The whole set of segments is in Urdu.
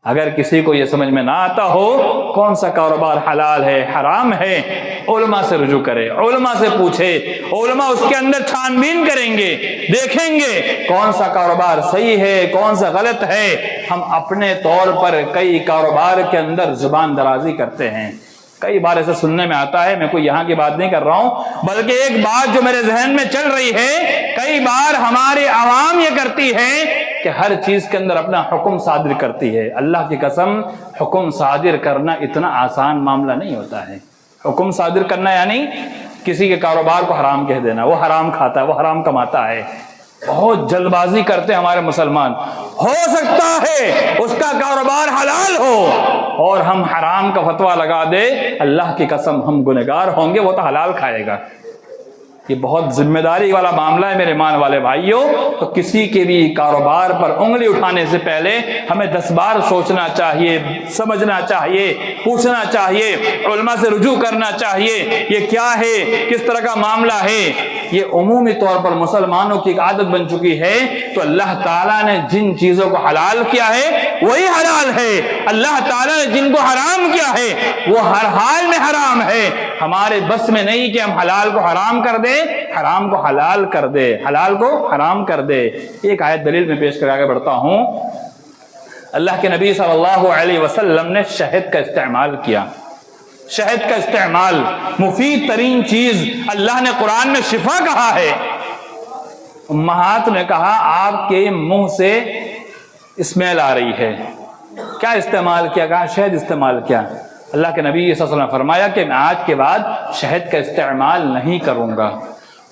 اگر کسی کو یہ سمجھ میں نہ آتا ہو کون سا کاروبار حلال ہے حرام ہے، علماء سے رجوع کرے، علماء سے پوچھے، علماء اس کے اندر چھان بین کریں گے، دیکھیں گے کون سا کاروبار صحیح ہے کون سا غلط ہے۔ ہم اپنے طور پر کئی کاروبار کے اندر زبان درازی کرتے ہیں، کئی بار ایسے سننے میں آتا ہے، میں کوئی یہاں کی بات نہیں کر رہا ہوں بلکہ ایک بات جو میرے ذہن میں چل رہی ہے، کئی بار ہماری عوام یہ کرتی ہے کہ ہر چیز کے اندر اپنا حکم صادر کرتی ہے۔ اللہ کی قسم حکم صادر کرنا اتنا آسان معاملہ نہیں ہوتا ہے۔ حکم صادر کرنا یعنی کسی کے کاروبار کو حرام کہہ دینا، وہ حرام کھاتا ہے، وہ حرام کماتا ہے۔ بہت جلد بازی کرتے ہیں ہمارے مسلمان، ہو سکتا ہے اس کا کاروبار حلال ہو اور ہم حرام کا فتویٰ لگا دے، اللہ کی قسم ہم گنہگار ہوں گے، وہ تو حلال کھائے گا۔ یہ بہت ذمہ داری والا معاملہ ہے میرے مان والے بھائیوں۔ تو کسی کے بھی کاروبار پر انگلی اٹھانے سے پہلے ہمیں 10 بار سوچنا چاہیے، سمجھنا چاہیے، پوچھنا چاہیے، علماء سے رجوع کرنا چاہیے، یہ کیا ہے، کس طرح کا معاملہ ہے۔ یہ عمومی طور پر مسلمانوں کی ایک عادت بن چکی ہے۔ تو اللہ تعالیٰ نے جن چیزوں کو حلال کیا ہے وہی حلال ہے، اللہ تعالیٰ نے جن کو حرام کیا ہے وہ ہر حال میں حرام ہے۔ ہمارے بس میں نہیں کہ ہم حلال کو حرام کر دیں، حرام کو حلال کر دے، حلال کو حرام کر دے۔ ایک آیت دلیل میں پیش کر آگے بڑھتا ہوں۔ اللہ کے نبی صلی اللہ علیہ وسلم نے شہد کا استعمال کیا۔ شہد کا استعمال مفید ترین چیز، اللہ نے قرآن میں شفا کہا ہے۔ امہات نے کہا آپ کے منہ سے اسمیل آ رہی ہے، کیا استعمال کیا؟ کہا شہد استعمال کیا۔ اللہ کے نبی صلی اللہ علیہ وسلم نے فرمایا کہ میں آج کے بعد شہد کا استعمال نہیں کروں گا۔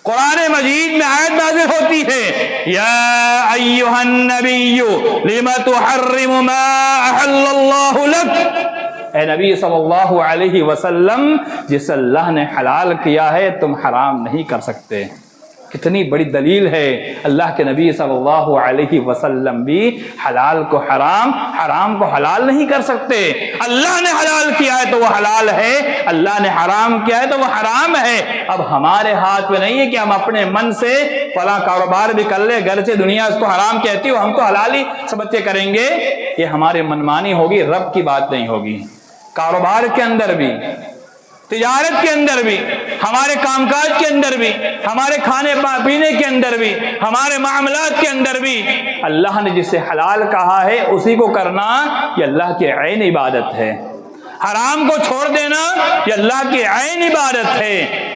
قرآن مجید میں آیت نازل ہوتی ہے، یا ایھا النبی لم تحرم ما احل اللہ لک، اے نبی صلی اللہ علیہ وسلم جس اللہ نے حلال کیا ہے تم حرام نہیں کر سکتے۔ کتنی بڑی دلیل ہے، اللہ کے نبی صلی اللہ علیہ وسلم بھی حلال کو حرام، حرام کو حلال نہیں کر سکتے۔ اللہ نے حلال کیا ہے تو وہ حلال ہے، اللہ نے حرام کیا ہے تو وہ حرام ہے۔ اب ہمارے ہاتھ میں نہیں ہے کہ ہم اپنے من سے فلاں کاروبار بھی کر لیں، گرچہ دنیا اس کو حرام کہتی ہو ہم تو حلال ہی سمجھ کے کریں گے، یہ ہماری منمانی ہوگی، رب کی بات نہیں ہوگی۔ کاروبار کے اندر بھی، تجارت کے اندر بھی، ہمارے کام کاج کے اندر بھی، ہمارے کھانے پینے کے اندر بھی، ہمارے معاملات کے اندر بھی اللہ نے جسے حلال کہا ہے اسی کو کرنا یہ اللہ کی عین عبادت ہے۔ حرام کو چھوڑ دینا یہ اللہ کی عین عبادت ہے۔